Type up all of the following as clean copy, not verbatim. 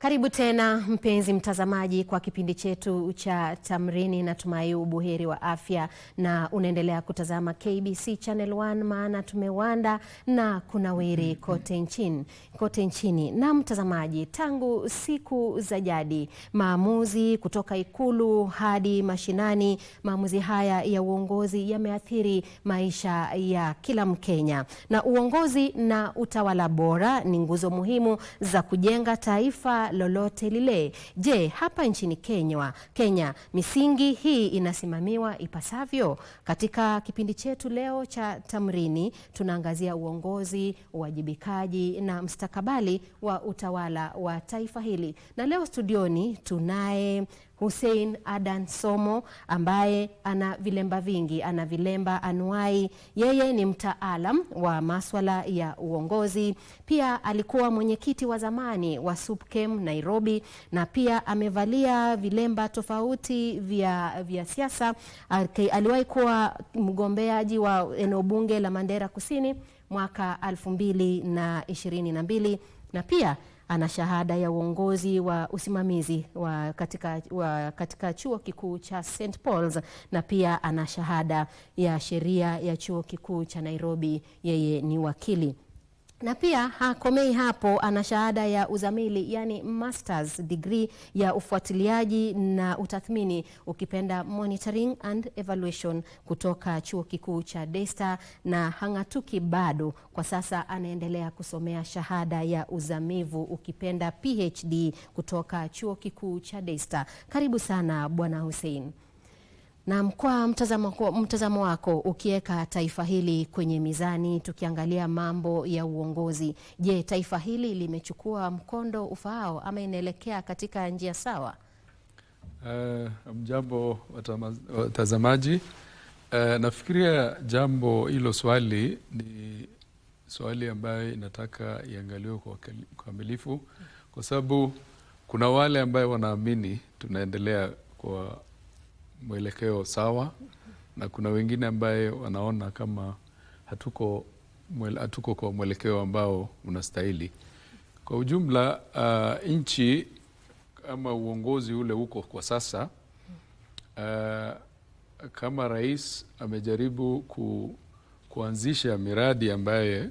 Karibu tena mpenzi mtazamaji kwa kipindi chetu cha Tamrini. Natumai ubuheri wa afya na unaendelea kutazama KBC Channel 1, maana tumewanda na kunawiri kote nchini. Na mtazamaji, tangu siku za jadi, maamuzi kutoka Ikulu hadi mashinani, maamuzi haya ya uongozi yameathiri maisha ya kila Mkenya. Na uongozi na utawala bora ni nguzo muhimu za kujenga taifa lolote lile. Je, hapa nchini Kenya misingi hii inasimamiwa ipasavyo? Katika kipindi chetu leo cha Tamrini tunaangazia uongozi, uwajibikaji na mustakabali wa utawala wa taifa hili. Na leo studioni tunaye Hussein Adan Somo ambaye ana vilemba vingi, ana vilemba anuai. Yeye ni mtaalam wa masuala ya uongozi. Pia alikuwa mwenyekiti wa zamani wa SUPKEM Nairobi, na pia amevalia vilemba tofauti vya siasa. Aliwahi kuwa mgombeaji wa eneo bunge la Mandera Kusini mwaka 2022, na pia ana shahada ya uongozi wa usimamizi katika chuo kikuu cha St. Paul's, na pia ana shahada ya sheria ya chuo kikuu cha Nairobi. Yeye ni wakili. Na pia hakomei hapo, ana shahada ya uzamili, yani masters degree ya ufuatiliaji na utathmini, ukipenda monitoring and evaluation, kutoka chuo kikuu cha Daystar, na hangatuki bado. Kwa sasa anaendelea kusomea shahada ya uzamivu, ukipenda PhD, kutoka chuo kikuu cha Daystar. Karibu sana Bwana Hussein. Na kwa mtazamo wako, ukiweka taifa hili kwenye mizani, tukiangalia mambo ya uongozi, je, taifa hili limechukua mkondo ufaao ama inaelekea katika njia sawa? Mjambo watazamaji. Nafikiria jambo hilo swali ni swali ambayo inataka iangaliwe kwa ukamilifu, kwa sababu kuna wale ambayo wanaamini tunaendelea kwa mwelekeo sawa, na kuna wengine ambaye wanaona kama hatuko kwa mwelekeo ambao unastahili. Kwa ujumla, nchi ama uongozi ule uko kwa sasa, kama rais amejaribu kuanzisha miradi ambaye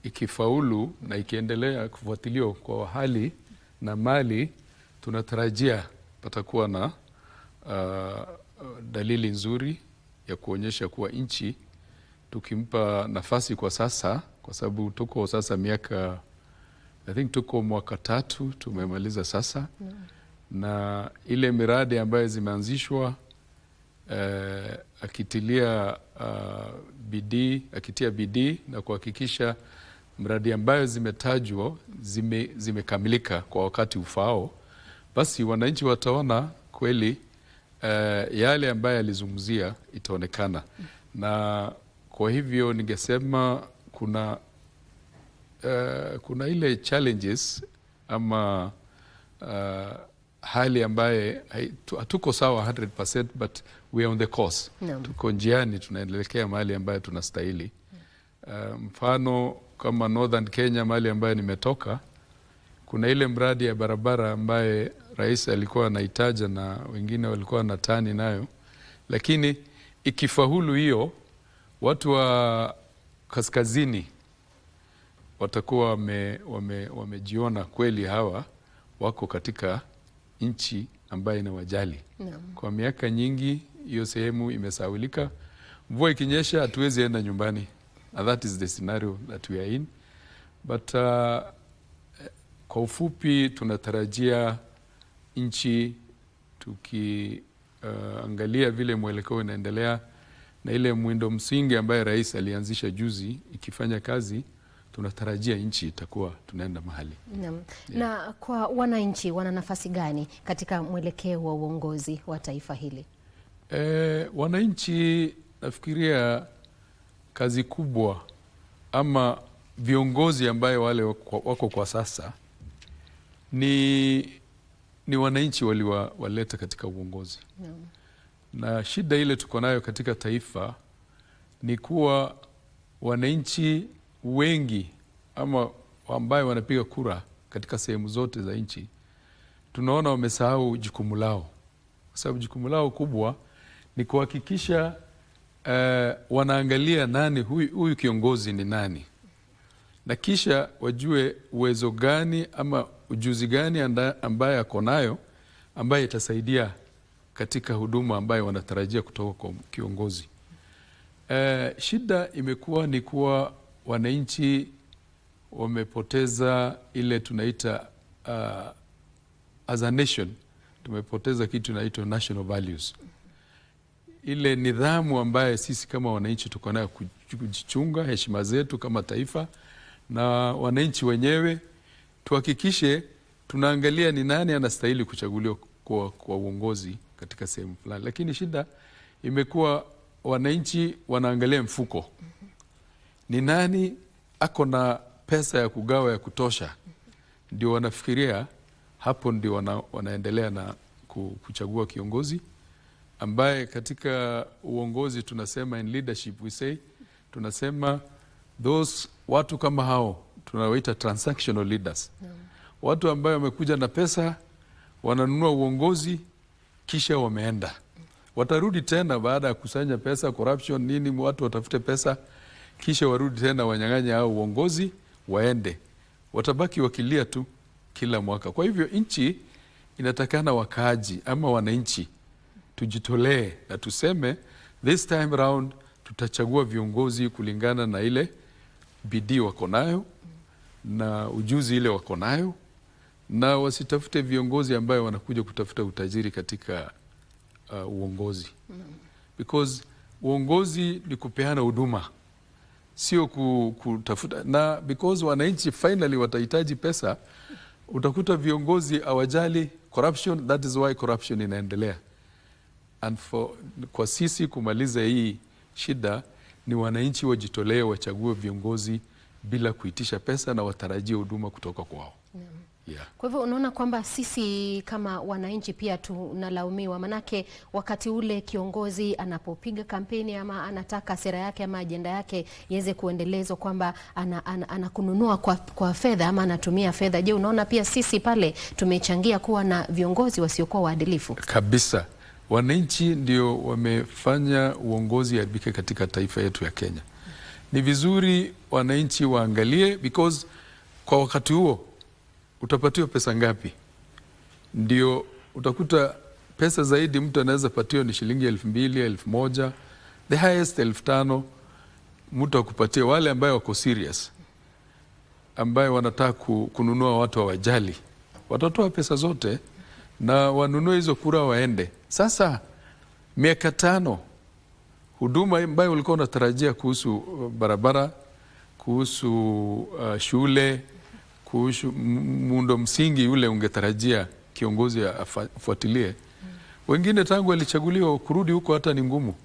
ikifaulu na ikiendelea kufuatiliwa kwa hali na mali, tunatarajia patakuwa na dalili nzuri ya kuonyesha kuwa nchi, tukimpa nafasi kwa sasa, kwa sababu tuko sasa tuko mwaka 3 tumemaliza sasa, na ile miradi ambayo zimeanzishwa, akitia bidii na kuhakikisha mradi ambayo zimetajwa zimekamilika kwa wakati ufao, basi wananchi wataona kweli yale ambaye alizungumzia itaonekana. Na kwa hivyo ningesema kuna ile challenges ama hali ambaye hatuko sawa 100%, but we are on the course. Tuko njiani, tunaelekea mahali ambaye tunastahili. Mfano kama Northern Kenya, mahali ambaye nimetoka, kuna ile mradi ya barabara ambaye rais alikuwa anaitaja na wengine walikuwa natani nayo, lakini ikifaulu hiyo, watu wa kaskazini watakuwa wamejiona kweli hawa wako katika nchi ambayo inawajali. Kwa miaka nyingi hiyo sehemu imesaulika. Mvua ikinyesha hatuwezi enda nyumbani, and that is the scenario that we are in. But kwa ufupi tunatarajia nchi, tukiangalia vile mwelekeo inaendelea na ile mwendo msingi ambaye rais alianzisha juzi ikifanya kazi, tunatarajia nchi itakuwa tunaenda mahali. Na kwa wananchi, wana nafasi gani katika mwelekeo wa uongozi wa taifa hili? Wananchi, nafikiria kazi kubwa ama viongozi ambaye wale wako kwa sasa ni wananchi waliwaleta katika uongozi. Na shida ile tuko nayo katika taifa ni kuwa wananchi wengi ama ambaye wanapiga kura katika sehemu zote za nchi tunaona wamesahau jukumu lao, kwa sababu jukumu lao kubwa ni kuhakikisha wanaangalia nani huyu kiongozi ni nani, na kisha wajue uwezo gani ama ujuzi gani ambaye ako nayo ambaye itasaidia katika huduma ambayo wanatarajia kutoka kwa kiongozi. Shida imekuwa ni kuwa wananchi wamepoteza ile tunaita as a nation, tumepoteza kitu tunaitwa national values, ile nidhamu ambaye sisi kama wananchi tuko nayo kujichunga heshima zetu kama taifa, na wananchi wenyewe tuhakikishe tunaangalia ni nani anastahili kuchaguliwa kwa uongozi katika sehemu fulani. Lakini shida imekuwa wananchi wanaangalia mfuko, ni nani ako na pesa ya kugawa ya kutosha, ndio wanafikiria hapo ndio wanaendelea na kuchagua kiongozi ambaye katika uongozi tunasema in leadership we say, tunasema those watu kama hao tunawaita transactional leaders. Watu ambayo wamekuja na pesa, wananunua uongozi kisha wameenda. Watarudi tena baada ya kusanya pesa, corruption nini, watu watafute pesa kisha warudi tena wanyang'anye hao uongozi waende. Watabaki wakilia tu kila mwaka. Kwa hivyo nchi inatakana wakaaji ama wananchi tujitolee na tuseme this time round tutachagua viongozi kulingana na ile bidii wako nayo na ujuzi ile wako nayo, na wasitafute viongozi ambayo wanakuja kutafuta utajiri katika uongozi. Because uongozi ni kupeana huduma, sio kutafuta, na because wananchi finally watahitaji pesa, utakuta viongozi hawajali corruption. That is why corruption inaendelea. And kwa sisi kumaliza hii shida ni wananchi wajitolee, wachague viongozi bila kuitisha pesa na watarajie huduma kutoka kwao. Yeah. Kwa hivyo unaona kwamba sisi kama wananchi pia tunalaumiwa, manake wakati ule kiongozi anapopiga kampeni ama anataka sera yake ama ajenda yake iweze kuendelezwa kwamba anakununua kwa fedha ama anatumia fedha. Je, unaona pia sisi pale tumechangia kuwa na viongozi wasiokuwa waadilifu? Kabisa. Wananchi ndio wamefanya uongozi haribike katika taifa yetu ya Kenya. Ni vizuri wananchi waangalie, because kwa wakati huo utapatiwa pesa ngapi? Ndio utakuta pesa zaidi mtu anaweza patiwa ni shilingi 2,000, 1,000, the highest 5,000 mtu akupatia. Wale ambayo wako serious, ambayo wanataka kununua watu hawajali, watatoa pesa zote na wanunue hizo kura waende. Sasa miaka 5 huduma ambayo ulikuwa unatarajia kuhusu barabara, kuhusu shule, kuhusu muundo msingi ule ungetarajia kiongozi afuatilie. Wengine tangu walichaguliwa kurudi huko hata ni ngumu.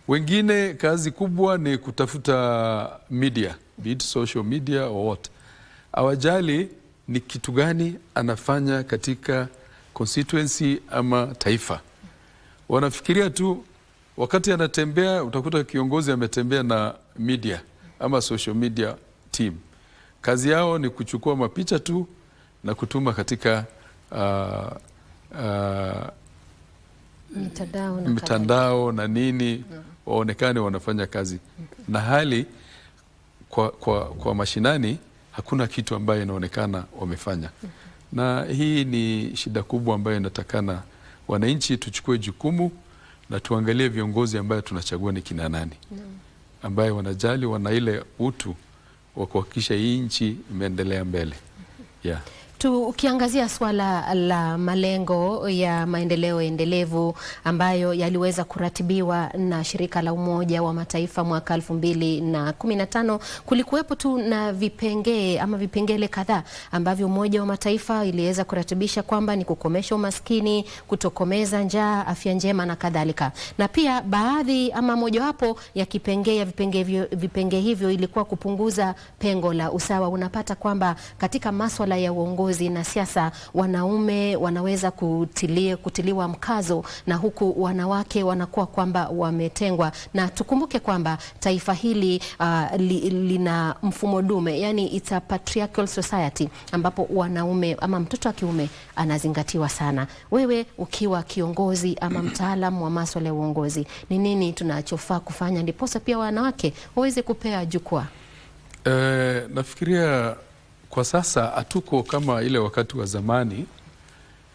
Wengine kazi kubwa ni kutafuta media, be it social media or what. Hawajali ni kitu gani anafanya katika constituency ama taifa. Wanafikiria tu wakati anatembea, utakuta kiongozi ametembea na media ama social media team. Kazi yao ni kuchukua mapicha tu na kutuma katika mitandao na nini, waonekane wanafanya kazi. Na hali kwa mashinani hakuna kitu ambayo inaonekana wamefanya. Na hii ni shida kubwa ambayo inatakana wananchi tuchukue jukumu na tuangalie viongozi ambayo tunachagua ni kina nani, ambayo wanajali, wana ile utu wa kuhakikisha hii nchi imeendelea mbele. Yeah. Tukiangazia swala la malengo ya maendeleo endelevu ambayo yaliweza kuratibiwa na shirika la Umoja wa Mataifa mwaka 2015, kulikuwepo tu na vipengele kadhaa ambavyo Umoja wa Mataifa iliweza kuratibisha kwamba ni kukomesha umaskini, kutokomeza njaa, afya njema na kadhalika. Na pia baadhi ama mojawapo ya vipengee hivyo ilikuwa kupunguza pengo la usawa. Unapata kwamba katika masuala ya uongozi uongozi na siasa, wanaume wanaweza kutiliwa mkazo na huku wanawake wanakuwa kwamba wametengwa. Na tukumbuke kwamba taifa hili lina mfumo dume, yani it's a patriarchal society, ambapo wanaume ama mtoto wa kiume anazingatiwa sana. Wewe ukiwa kiongozi ama mtaalamu wa masuala ya uongozi, ni nini tunachofaa kufanya ndiposa pia wanawake waweze kupea jukwaa? Nafikiria kwa sasa hatuko kama ile wakati wa zamani.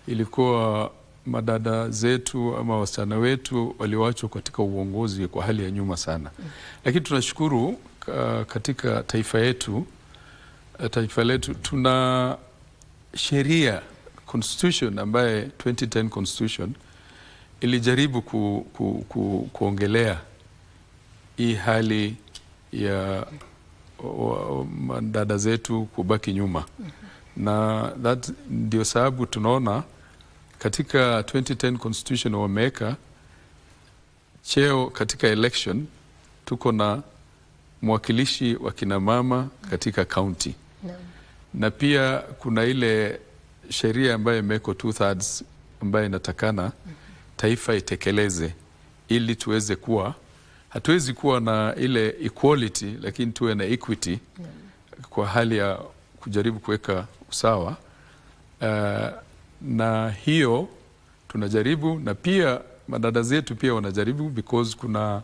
Ilikuwa madada zetu ama wasichana wetu waliwachwa katika uongozi kwa hali ya nyuma sana. Lakini tunashukuru katika taifa letu tuna sheria constitution ambaye 2010 constitution ilijaribu kuongelea hii hali ya dada zetu kubaki nyuma. Na that ndio sababu tunaona katika 2010 constitution wameweka cheo katika election, tuko na mwakilishi wa kina mama katika county. Na pia kuna ile sheria ambayo imewekwa 2/3 ambayo inatakana taifa itekeleze ili tuweze kuwa, hatuwezi kuwa na ile equality lakini tuwe na equity kwa hali ya kujaribu kuweka usawa. Na hiyo tunajaribu, na pia madada zetu pia wanajaribu, because kuna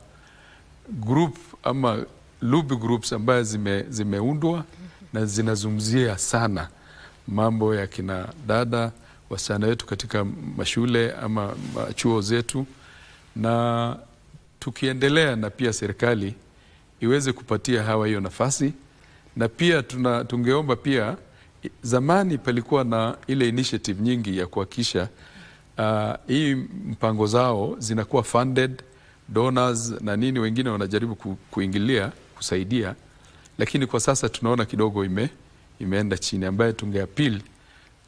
group ama lobby groups ambayo zimeundwa na zinazungumzia sana mambo ya kina dada, wasichana wetu katika mashule ama chuo zetu. Na tukiendelea na pia serikali iweze kupatia hawa hiyo nafasi. Na pia tungeomba pia, zamani palikuwa na ile initiative nyingi ya kuhakikisha hii mpango zao zinakuwa funded, donors na nini, wengine wanajaribu kuingilia kusaidia, lakini kwa sasa tunaona kidogo imeenda chini, ambaye tungeappeal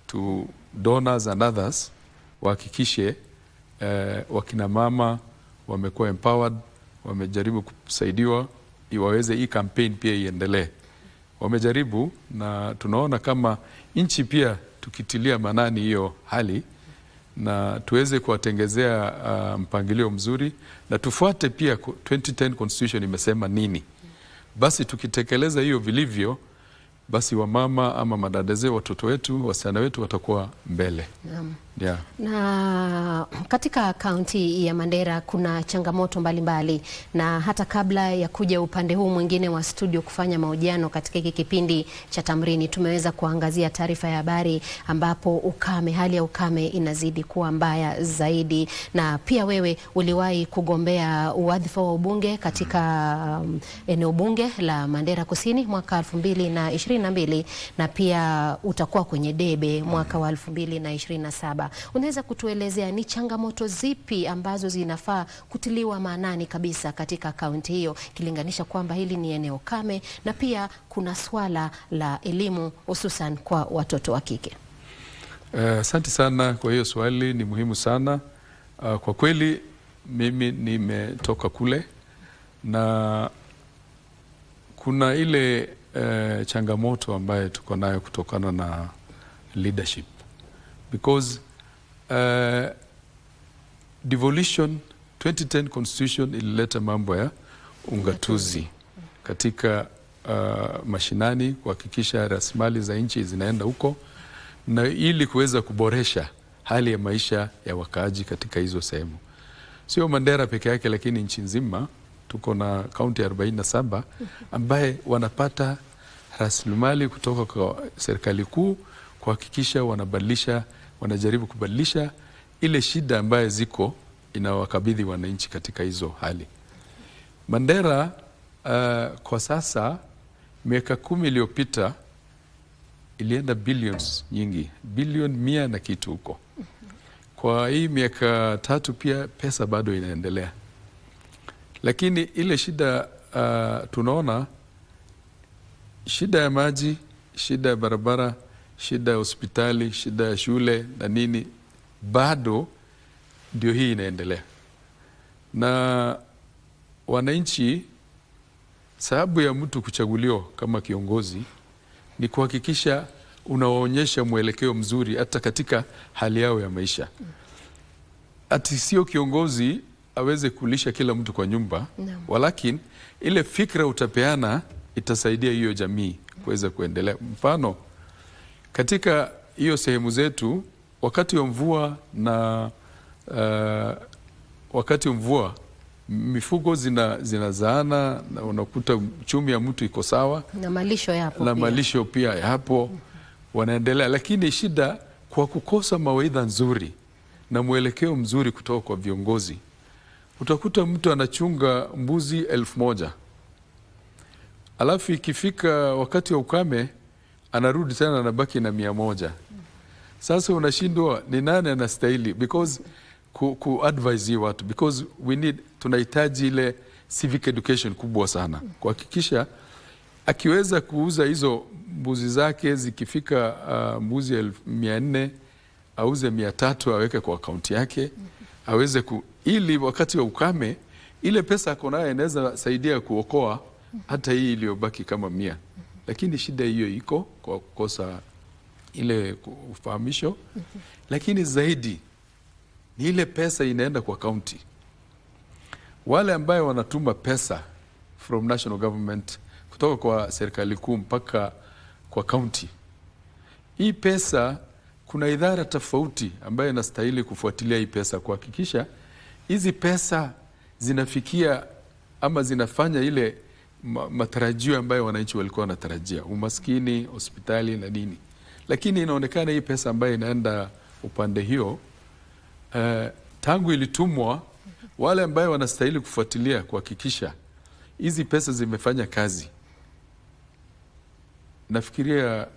to donors and others wahakikishe wakina mama wamekuwa empowered, wamejaribu kusaidiwa iwaweze hii campaign pia iendelee. Wamejaribu, na tunaona kama nchi pia tukitilia manani hiyo hali na tuweze kuwatengezea mpangilio mzuri, na tufuate pia 2010 constitution imesema nini. Basi tukitekeleza hiyo vilivyo, basi wamama ama madadeze, watoto wetu, wasichana wetu watakuwa mbele. Yeah. Na katika kaunti ya Mandera kuna changamoto mbalimbali, na hata kabla ya kuja upande huu mwingine wa studio kufanya mahojiano katika hiki kipindi cha Tamrini, tumeweza kuangazia taarifa ya habari ambapo hali ya ukame inazidi kuwa mbaya zaidi. Na pia wewe uliwahi kugombea wadhifa wa ubunge katika eneo bunge la Mandera Kusini mwaka 2022 na pia utakuwa kwenye debe mwaka wa 2027. Unaweza kutuelezea ni changamoto zipi ambazo zinafaa kutiliwa maanani kabisa katika kaunti hiyo, kilinganisha kwamba hili ni eneo kame na pia kuna swala la elimu hususan kwa watoto wa kike? Asante sana kwa hiyo swali, ni muhimu sana. Kwa kweli mimi nimetoka kule, na kuna ile changamoto ambayo tuko nayo kutokana na leadership, because devolution 2010 constitution ilileta mambo ya ungatuzi katika mashinani, kuhakikisha rasilimali za nchi zinaenda huko, na ili kuweza kuboresha hali ya maisha ya wakaaji katika hizo sehemu. Sio Mandera peke yake, lakini nchi nzima tuko na kaunti 47 ambaye wanapata rasilimali kutoka kwa serikali kuu kuhakikisha wanajaribu kubadilisha ile shida ambaye ziko inawakabidhi wananchi katika hizo hali. Mandera kwa sasa miaka 10 iliyopita ilienda billions nyingi, bilioni 100 na kitu huko. Kwa hii miaka 3 pia pesa bado inaendelea, lakini ile shida tunaona shida ya maji, shida ya barabara, shida ya hospitali, shida ya shule na nini, bado ndio hii inaendelea. Na wananchi, sababu ya mtu kuchaguliwa kama kiongozi ni kuhakikisha unaonyesha mwelekeo mzuri hata katika hali yao ya maisha. Ati sio kiongozi aweze kulisha kila mtu kwa nyumba, walakini ile fikra utapeana itasaidia hiyo jamii kuweza kuendelea. Mfano, katika hiyo sehemu zetu wakati wa mvua na wakati wa mvua mifugo zinazaana na unakuta uchumi ya mtu iko sawa na malisho yapo na malisho pia yapo, wanaendelea. Lakini shida kwa kukosa mawaidha nzuri na mwelekeo mzuri kutoka kwa viongozi, utakuta mtu anachunga mbuzi 1000 alafu ikifika wakati wa ukame anarudi tena anabaki na 100. Sasa unashindwa ni nani anastahili, because ku advise watu, because tunahitaji ile civic education kubwa sana kuhakikisha akiweza kuuza hizo mbuzi zake zikifika mbuzi 400 auze 300 aweke kwa akaunti yake, aweze ili wakati wa ukame ile pesa ako nayo inaweza saidia kuokoa hata hii iliyobaki kama 100. Lakini shida hiyo iko kwa kukosa ile ufahamisho. Lakini zaidi ni ile pesa inaenda kwa kaunti. Wale ambayo wanatuma pesa from national government kutoka kwa serikali kuu mpaka kwa kaunti, hii pesa kuna idara tofauti ambayo inastahili kufuatilia hii pesa, kuhakikisha hizi pesa zinafikia ama zinafanya ile matarajio ambayo wananchi walikuwa wanatarajia, umaskini, hospitali na nini. Lakini inaonekana hii pesa ambayo inaenda upande hiyo, tangu ilitumwa, wale ambayo wanastahili kufuatilia kuhakikisha hizi pesa zimefanya kazi, nafikiria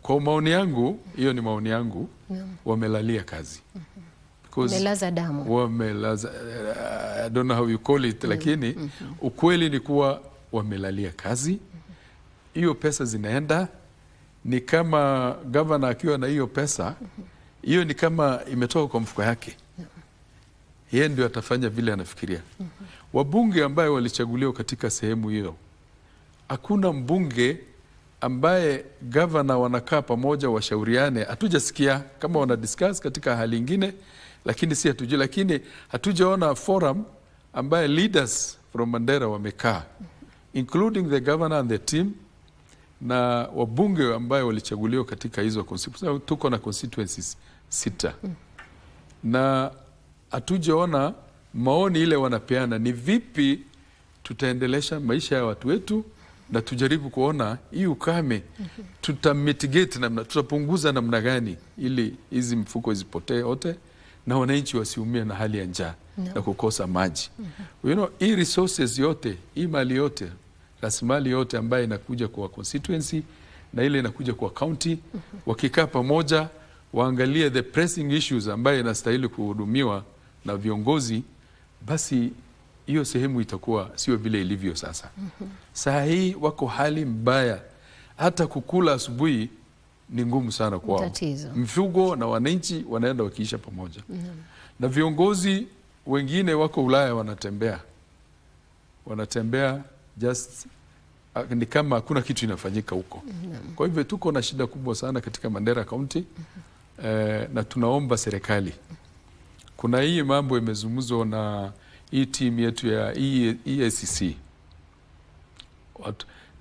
kwa maoni yangu, hiyo ni maoni yangu, wamelalia kazi. Wamelaza damu. Wamelaza, I don't know how you call it, lakini ukweli ni kuwa wamelalia kazi. Hiyo pesa zinaenda, ni kama governor akiwa na hiyo pesa, hiyo ni kama imetoka kwa mfuko yake. Yeye ndio atafanya vile anafikiria. Wabunge ambaye walichaguliwa katika sehemu hiyo, hakuna mbunge ambaye governor wanakaa pamoja washauriane. Hatujasikia kama wana discuss katika hali ingine, lakini si hatujui. Lakini hatujaona forum ambaye leaders from Mandera wamekaa, including the governor and the team na wabunge ambaye walichaguliwa katika hizo constituencies. Tuko na constituencies 6 na hatujaona maoni ile wanapeana ni vipi tutaendelesha maisha ya watu wetu, na tujaribu kuona hii ukame tutamitigate namna, tutapunguza namna gani ili hizi mfuko zipotee yote na wananchi wasiumie na hali ya njaa na kukosa maji. You know, hii resources yote, hii mali yote, rasilimali yote ambayo inakuja kwa constituency na ile inakuja kwa county, wakikaa pamoja waangalie the pressing issues ambayo inastahili kuhudumiwa na viongozi, basi hiyo sehemu itakuwa sio vile ilivyo sasa. Saa hii wako hali mbaya, hata kukula asubuhi ni ngumu sana kwao. Mifugo na wananchi wanaenda wakiisha pamoja. Na viongozi wengine wako Ulaya wanatembea just ni kama hakuna kitu inafanyika huko. Kwa hivyo tuko na shida kubwa sana katika Mandera County, na tunaomba serikali, kuna hii mambo imezungumzwa na hii team yetu ya EACC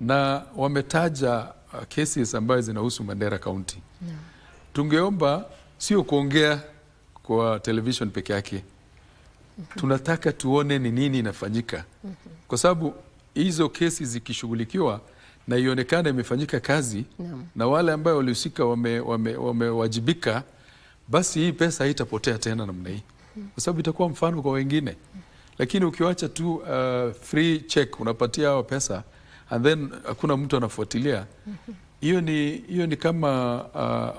na wametaja cases ambayo zinahusu Mandera County. Tungeomba sio kuongea kwa television peke yake, tunataka tuone ni nini inafanyika, kwa sababu hizo kesi zikishughulikiwa na ionekana imefanyika kazi na wale ambao walihusika wamewajibika, basi hii pesa haitapotea tena namna hii, kwa sababu itakuwa mfano kwa wengine. Lakini ukiwacha tu free check unapatia hao pesa and then hakuna mtu anafuatilia, hiyo ni kama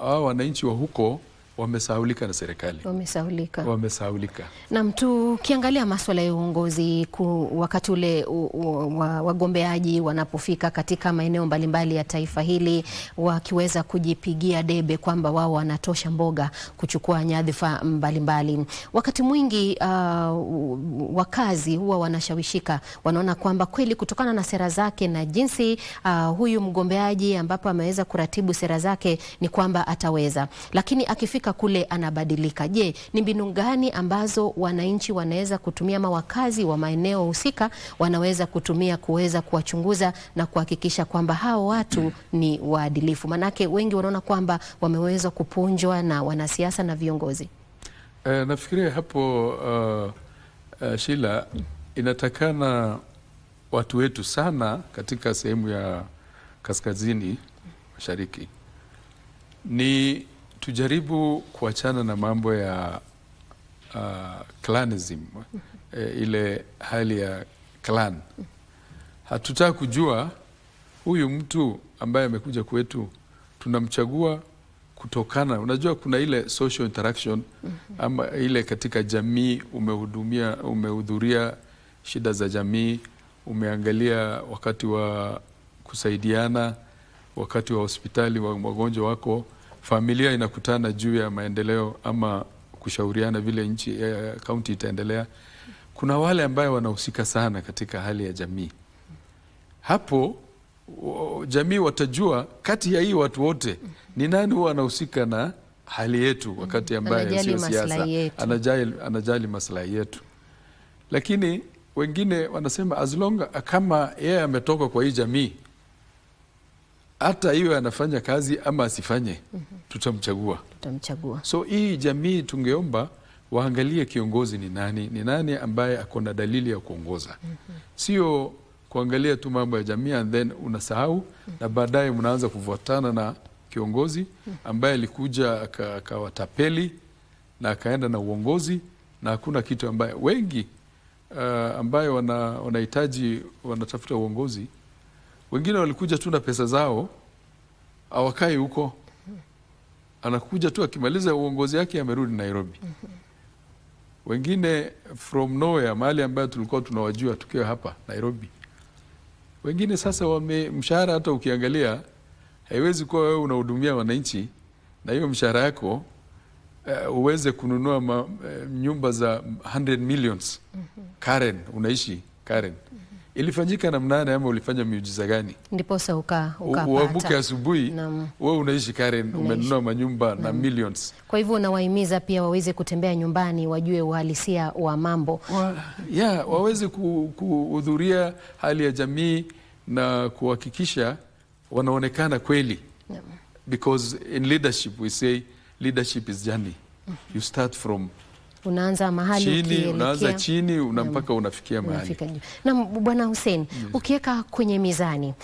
hao wananchi wa huko wamesahaulika na serikali. Wamesahaulika. Na tukiangalia masuala ya uongozi wakati ule wagombeaji wanapofika katika maeneo mbalimbali ya taifa hili wakiweza kujipigia debe kwamba wao wanatosha mboga kuchukua nyadhifa mbalimbali. Wakati mwingi wakazi huwa wanashawishika, wanaona kwamba kweli kutokana na sera zake na jinsi huyu mgombeaji ambapo ameweza kuratibu sera zake ni kwamba ataweza. Lakini akifika kule anabadilika. Je, ni mbinu gani ambazo wananchi wanaweza kutumia ama wakazi wa maeneo husika wanaweza kutumia kuweza kuwachunguza na kuhakikisha kwamba hao watu ni waadilifu? Manake wengi wanaona kwamba wameweza kupunjwa na wanasiasa na viongozi. Nafikiria hapo Sheila, inatakana watu wetu sana katika sehemu ya kaskazini mashariki ni tujaribu kuachana na mambo ya clanism, ile hali ya clan. Hatutaka kujua huyu mtu ambaye amekuja kwetu tunamchagua kutokana, unajua kuna ile social interaction ama ile katika jamii, umehudhuria shida za jamii, umeangalia wakati wa kusaidiana, wakati wa hospitali wa wagonjwa wako, familia inakutana juu ya maendeleo ama kushauriana vile nchi kaunti itaendelea. Kuna wale ambayo wanahusika sana katika hali ya jamii. Hapo jamii watajua kati ya hii watu wote ni nani huwa anahusika na hali yetu wakati ambaye sio siasa, anajali maslahi yetu. Lakini wengine wanasema as long kama yeye ametoka kwa hii jamii, hata iwe anafanya kazi ama asifanye, tutamchagua. So hii jamii tungeomba waangalie kiongozi ni nani ambaye ako na dalili ya kuongoza. Sio kuangalia tu mambo ya jamii and then unasahau na baadaye mnaanza kufuatana na kiongozi ambaye alikuja akawatapeli na akaenda na uongozi na hakuna kitu ambaye wengi ambayo wanahitaji wanatafuta uongozi. Wengine walikuja tu na pesa zao, hawakai huko. Anakuja tu akimaliza uongozi yake amerudi Nairobi. Wengine from nowhere, mahali ambayo tulikuwa tunawajua tukiwa hapa Nairobi. Wengine sasa mshahara hata ukiangalia haiwezi kuwa wewe unahudumia wananchi na hiyo mshahara yako uweze kununua nyumba za 100 millions. Karen, unaishi Karen. Ilifanyika namna gani ama ulifanya miujiza gani? Ndiposa ukapata. Uamke asubuhi wewe unaishi Karen, umenunua manyumba na millions. Kwa hivyo unawahimiza pia waweze kutembea nyumbani wajue uhalisia wa mambo. Waweze kuhudhuria hali ya jamii na kuhakikisha wanaonekana kweli. Because in leadership we say leadership is journey. You start from unaanza mahali chini, unaanza chini mpaka unafikia mahali. Na Bwana Hussein, ukiweka kwenye mizani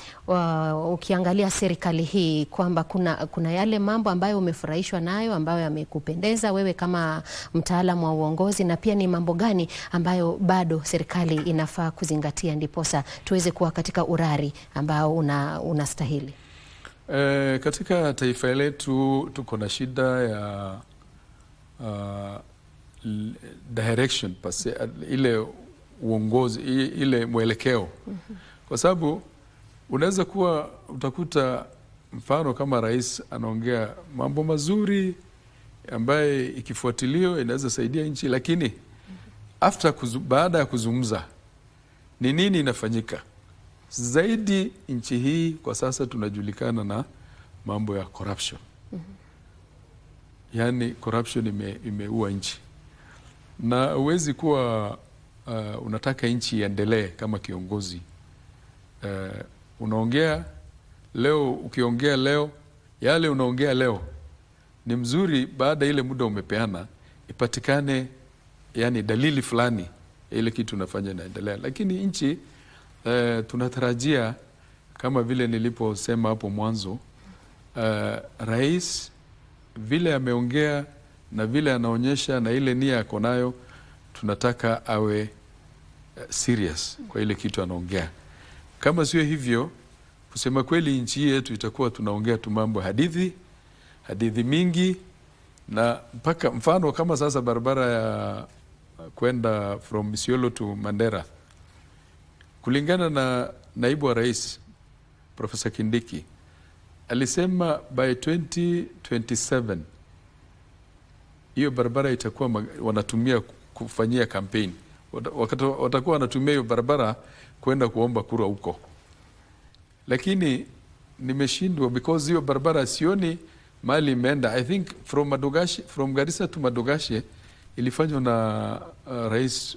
ukiangalia serikali hii kwamba kuna yale mambo ambayo umefurahishwa nayo ambayo yamekupendeza wewe kama mtaalamu wa uongozi, na pia ni mambo gani ambayo bado serikali inafaa kuzingatia ndiposa tuweze kuwa katika urari ambao unastahili? Katika taifa letu tuko na shida ya direction, ile uongozi, ile mwelekeo. Kwa sababu unaweza kuwa utakuta mfano kama rais anaongea mambo mazuri ambaye ikifuatilio inaweza saidia nchi, lakini baada ya kuzungumza ni nini inafanyika? Zaidi nchi hii kwa sasa tunajulikana na mambo ya corruption. Yani corruption imeua nchi. Na uwezi kuwa unataka nchi iendelee kama kiongozi. Unaongea leo, ukiongea leo, yale unaongea leo ni mzuri, baada ile muda umepeana ipatikane yani dalili fulani ile kitu unafanya inaendelea. Lakini nchi tunatarajia kama vile niliposema hapo mwanzo, rais vile ameongea na vile anaonyesha na ile nia yako nayo, tunataka awe serious kwa ile kitu anaongea. Kama sio hivyo, kusema kweli nchi yetu itakuwa tunaongea tu mambo hadithi mingi na mpaka mfano kama sasa barabara ya kwenda from Isiolo to Mandera, kulingana na naibu wa rais Professor Kindiki alisema by 2027 hiyo barabara itakuwa wanatumia kufanyia campaign. Watakuwa wanatumia hiyo barabara kwenda kuomba kura huko, lakini nimeshindwa because hiyo barabara sioni mali imeenda. I think from Garissa to Madogashe ilifanywa na rais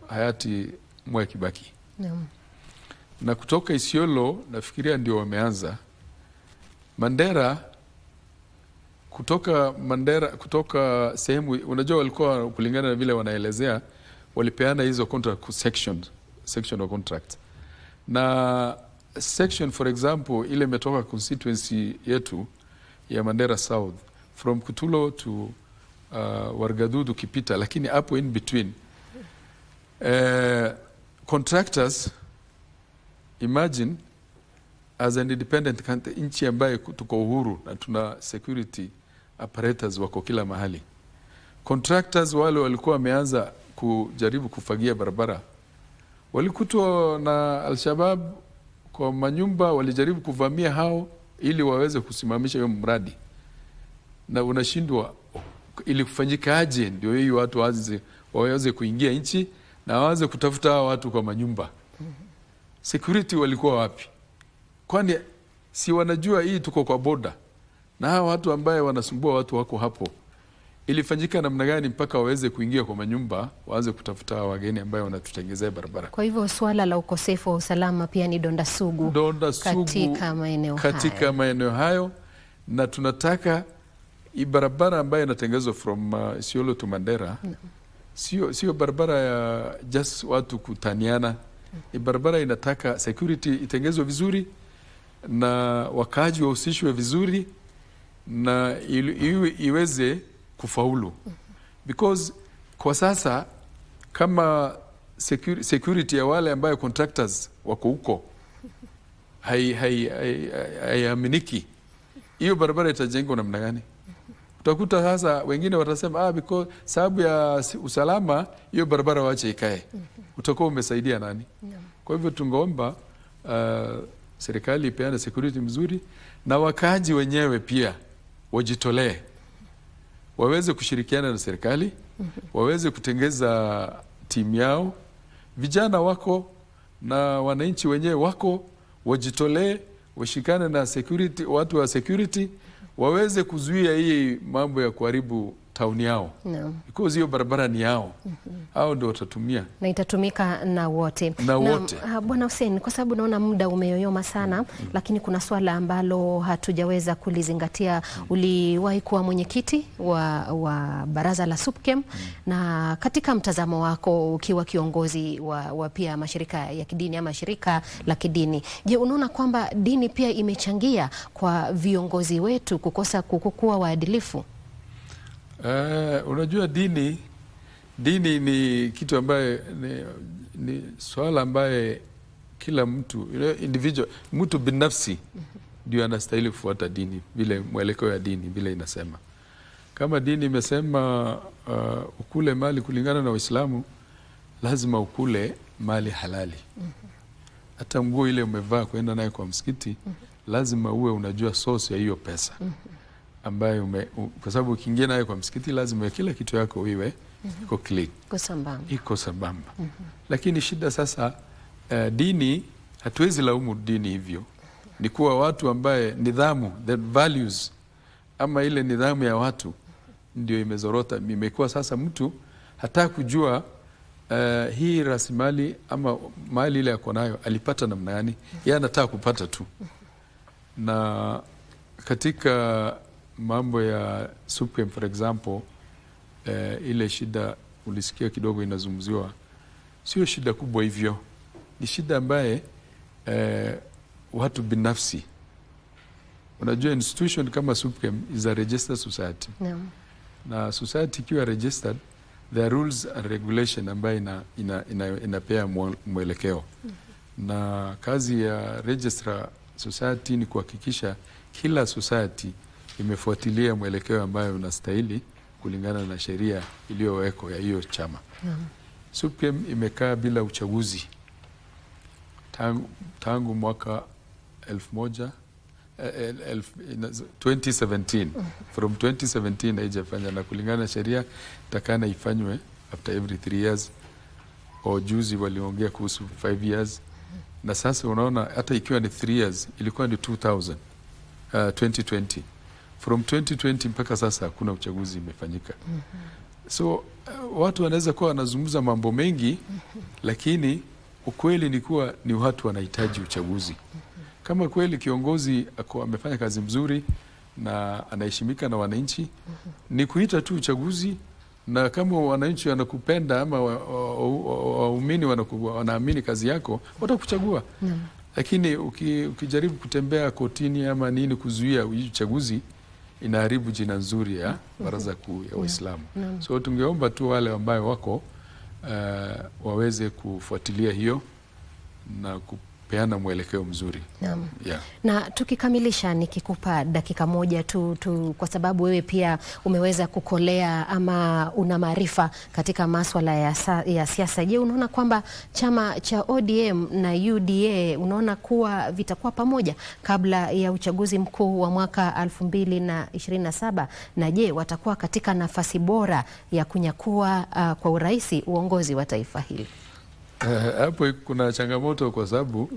hayati Mwai Kibaki. Na kutoka Isiolo nafikiria ndio wameanza. Mandera, kutoka sehemu, unajua walikuwa kulingana na vile wanaelezea walipeana hizo contract section of contract. Na section for example ile imetoka constituency yetu ya Mandera South from Kutulo to Wargadudu Kipita, lakini hapo in between contractors, imagine as an independent country, nchi ambaye tuko uhuru na tuna security apparatus wako kila mahali. Contractors wale walikuwa wameanza kujaribu kufagia barabara, walikutwa na Al-Shabaab kwa manyumba, walijaribu kuvamia hao ili waweze kusimamisha hiyo mradi, na unashindwa ili kufanyika aje ndio hiyo watu waweze kuingia nchi na waanze kutafuta hao watu kwa manyumba. Security walikuwa wapi? Kwani si wanajua hii tuko kwa boda na hao watu ambaye wanasumbua watu wako hapo? Ilifanyika namna gani mpaka waweze kuingia kwa manyumba waanze kutafuta wageni ambaye wanatutengezea barabara? Kwa hivyo swala la ukosefu wa usalama pia ni donda sugu katika maeneo hayo, na tunataka hii barabara ambayo inatengenezwa from Isiolo to Mandera sio barabara ya just watu kutaniana. Hii barabara inataka security itengezwe vizuri na wakaaji wahusishwe vizuri na iweze kufaulu, because kwa sasa kama security ya wale ambayo contractors wako huko haiaminiki, hiyo barabara itajengwa namna gani? Utakuta sasa wengine watasema because sababu ya usalama hiyo barabara waache ikae. Utakuwa umesaidia nani? Kwa hivyo tungeomba serikali ipeane security mzuri na wakaaji wenyewe pia wajitolee, waweze kushirikiana na serikali, waweze kutengeza timu yao, vijana wako na wananchi wenyewe wako, wajitolee, washikane na security, watu wa security waweze kuzuia hii mambo ya kuharibu tauni yao. Because hiyo barabara ni yao. Hao ndio watatumia. Na itatumika na wote. Bwana Hussein, kwa sababu naona muda umeyoyoma sana, lakini kuna swala ambalo hatujaweza kulizingatia. Uliwahi kuwa mwenyekiti wa baraza la SUPKEM, na katika mtazamo wako ukiwa kiongozi wa pia mashirika ya kidini ama shirika la kidini, je, unaona kwamba dini pia imechangia kwa viongozi wetu kukosa kuwa waadilifu? Unajua dini ni kitu ambaye ni swala ambaye kila mtu individual, mtu binafsi ndio anastahili kufuata dini, vile mwelekeo ya dini vile inasema. Kama dini imesema ukule mali kulingana na Uislamu, lazima ukule mali halali. Hata nguo ile umevaa kwenda naye kwa msikiti, lazima uwe unajua source ya hiyo pesa ambayo kwa sababu ukiingia nayo kwa msikiti lazima kila kitu yako iwe iko clean, iko sambamba. Lakini shida sasa, dini hatuwezi laumu dini hivyo. Ni kuwa watu ambaye nidhamu, the values ama ile nidhamu ya watu ndio imezorota. Imekuwa sasa mtu hata kujua hii rasilimali ama mali ile yako nayo alipata namna gani, yeye anataka kupata tu. Na katika mambo ya SUPKEM for example, ile shida ulisikia kidogo inazungumziwa, sio shida kubwa hivyo. Ni shida ambaye watu binafsi, unajua institution kama SUPKEM is a registered society. Na society ikiwa registered, there are rules and regulation ambaye inapea mwelekeo. Na kazi ya registrar society ni kuhakikisha kila society imefuatilia mwelekeo ambayo unastahili kulingana na sheria iliyowekwa ya hiyo chama. SUPKEM imekaa bila uchaguzi tangu mwaka 2017. From 2017 haijafanya, na kulingana na sheria takana ifanywe after every 3 years. Juzi waliongea kuhusu 5 years. Na sasa unaona hata ikiwa ni 3 years ilikuwa ni 2020. From 2020 mpaka sasa hakuna uchaguzi imefanyika. So watu wanaweza kuwa wanazungumza mambo mengi, lakini ukweli ni kuwa ni watu wanahitaji uchaguzi. Kama kweli kiongozi amefanya kazi mzuri na anaheshimika na wananchi, ni kuita tu uchaguzi, na kama wananchi wanakupenda ama waumini wanaamini kazi yako, watakuchagua. Lakini ukijaribu kutembea kotini ama nini kuzuia uchaguzi, inaharibu jina nzuri ya Baraza Kuu ya Waislamu. So tungeomba tu wale ambao wako waweze kufuatilia hiyo na kupeana mwelekeo mzuri. Na tukikamilisha, nikikupa dakika moja tu kwa sababu wewe pia umeweza kukolea ama una maarifa katika masuala ya siasa. Je, unaona kwamba chama cha ODM na UDA unaona kuwa vitakuwa pamoja kabla ya uchaguzi mkuu wa mwaka 2027? Na je, watakuwa katika nafasi bora ya kunyakua kwa urahisi uongozi wa taifa hili? Hapo kuna changamoto kwa sababu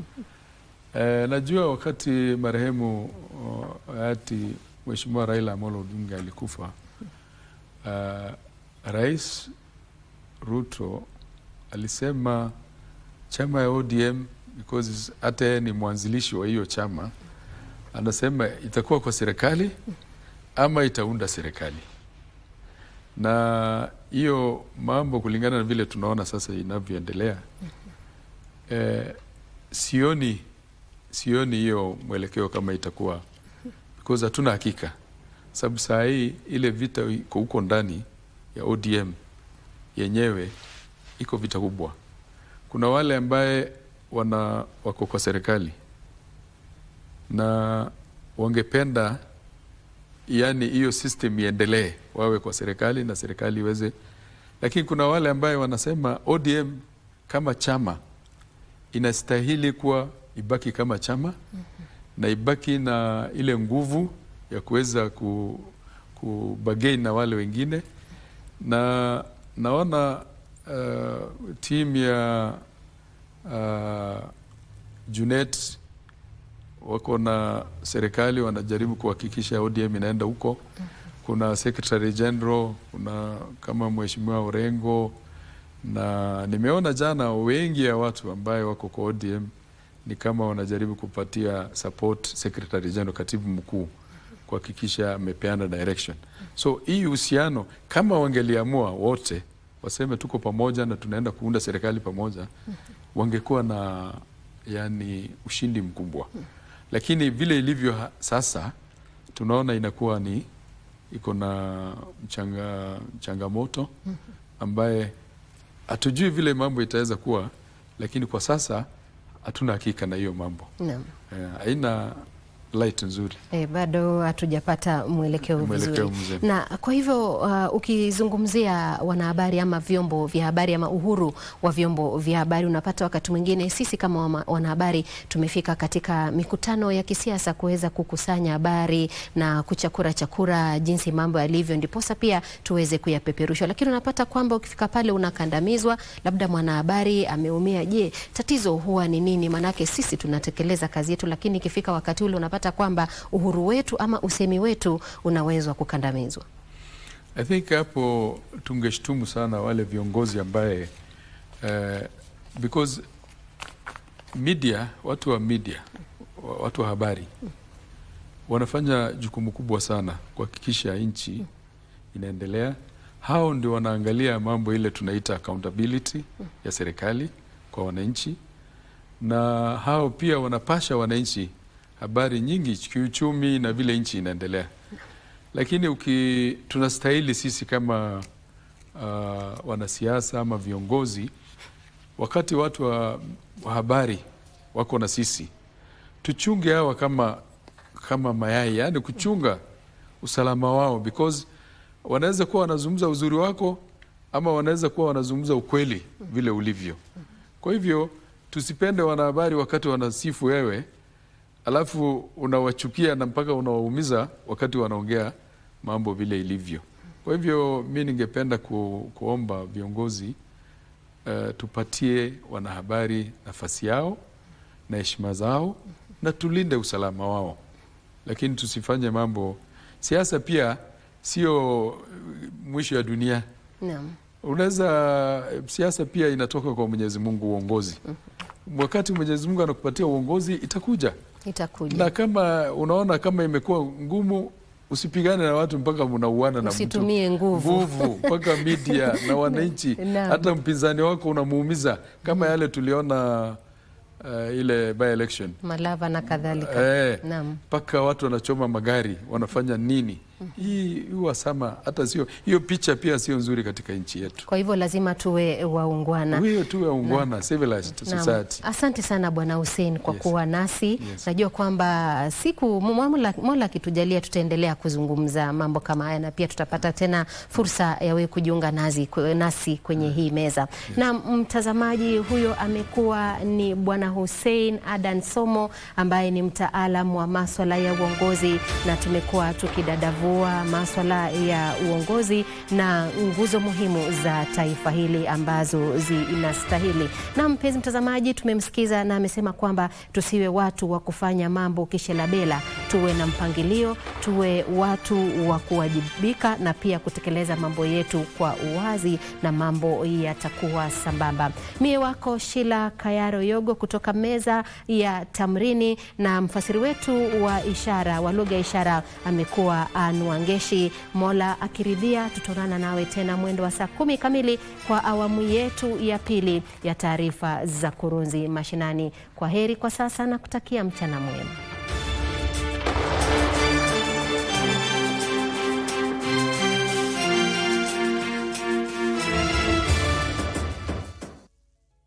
najua wakati marehemu hayati Mheshimiwa Raila Amolo Odinga alikufa, Rais Ruto alisema chama ya ODM, because hata ni mwanzilishi wa hiyo chama, anasema itakuwa kwa serikali ama itaunda serikali. Na hiyo mambo kulingana na vile tunaona sasa inavyoendelea, sioni hiyo mwelekeo kama itakuwa, because hatuna hakika. Sababu saa hii ile vita iko huko ndani ya ODM yenyewe, iko vita kubwa. Kuna wale ambaye wako kwa serikali na wangependa yani hiyo system iendelee, wawe kwa serikali na serikali iweze. Lakini kuna wale ambaye wanasema ODM kama chama inastahili kuwa ibaki kama chama na ibaki na ile nguvu ya kuweza kubagain na wale wengine. Na naona team ya Junet wako na serikali wanajaribu kuhakikisha ODM inaenda huko. Kuna Secretary General, kuna kama Mheshimiwa Orengo, na nimeona jana wengi ya watu ambaye wako kwa ODM ni kama wanajaribu kupatia support Secretary General, katibu mkuu, kuhakikisha amepeana direction. So hii uhusiano kama wangeliamua wote waseme tuko pamoja na tunaenda kuunda serikali pamoja, wangekuwa na yani ushindi mkubwa. Lakini vile ilivyo sasa tunaona inakuwa ni iko na changamoto ambaye hatujui vile mambo itaweza kuwa, lakini kwa sasa hatuna hakika na hiyo mambo. Haina light nzuri. Bado hatujapata mwelekeo vizuri. Na kwa hivyo ukizungumzia wanahabari ama vyombo vya habari ama uhuru wa vyombo vya habari, unapata wakati mwingine sisi kama wanahabari tumefika katika mikutano ya kisiasa kuweza kukusanya habari na kuchakura jinsi mambo yalivyo, ndiposa pia tuweze kuyapeperusha. Lakini unapata kwamba ukifika pale unakandamizwa, labda mwanahabari ameumia. Je, tatizo huwa ni nini? Manake sisi tunatekeleza kazi yetu, lakini ikifika wakati ule unapata kwamba uhuru wetu ama usemi wetu unawezwa kukandamizwa. I think hapo tungeshtumu sana wale viongozi ambaye because media, watu wa habari wanafanya jukumu kubwa sana kuhakikisha nchi inaendelea. Hao ndio wanaangalia mambo ile tunaita accountability ya serikali kwa wananchi, na hao pia wanapasha wananchi habari nyingi kiuchumi na vile nchi inaendelea. Lakini tunastahili sisi kama wanasiasa ama viongozi, wakati watu wa habari wako na sisi, tuchunge hawa kama mayai, yani kuchunga. usalama wao, because wanaweza kuwa wanazungumza uzuri wako ama wanaweza kuwa wanazungumza ukweli vile ulivyo. Kwa hivyo tusipende wanahabari wakati wanasifu wewe alafu unawachukia na mpaka unawaumiza wakati wanaongea mambo vile ilivyo. Kwa hivyo mi ningependa kuomba viongozi tupatie wanahabari nafasi yao na heshima zao na tulinde usalama wao, lakini tusifanye mambo. Siasa pia sio mwisho ya dunia. Naam. Siasa pia inatoka kwa Mwenyezi Mungu, uongozi. Wakati Mwenyezi Mungu anakupatia uongozi itakuja. Na kama unaona kama imekuwa ngumu, usipigane na watu mpaka mnauana na mtu. Usitumie nguvu mpaka media na wananchi. Hata mpinzani wako unamuumiza kama yale tuliona ile by election Malava na kadhalika. Naam. Mpaka watu wanachoma magari, wanafanya nini? Hii wasama hata sio hiyo picha pia sio nzuri katika nchi yetu. Kwa hivyo lazima tuwe waungwana. Tuwe waungwana, civilized society. Asante sana Bwana Hussein kwa kuwa nasi. Najua kwamba siku Mola akitujalia tutaendelea kuzungumza mambo kama haya na pia tutapata tena fursa ya wewe kujiunga nasi kwenye hii meza. Na mtazamaji, huyo amekuwa ni Bwana Hussein Adan Somo ambaye ni mtaalamu wa masuala ya uongozi, na tumekuwa tukidadavua masuala ya uongozi na nguzo muhimu za taifa hili ambazo zinastahili. Na mpenzi mtazamaji, tumemsikiza na amesema kwamba tusiwe watu wa kufanya mambo kishelabela, tuwe na mpangilio, tuwe watu wa kuwajibika na pia kutekeleza mambo yetu kwa uwazi na mambo yatakuwa sambamba. Mie wako Sheila Kayaro Yogo kutoka meza ya Tamrini, na mfasiri wetu wa ishara wa lugha ya ishara amekuwa Wangeshi. Mola akiridhia tutaonana nawe tena mwendo wa saa 10 kamili kwa awamu yetu ya pili ya taarifa za Kurunzi Mashinani. Kwa heri kwa sasa na kutakia mchana mwema.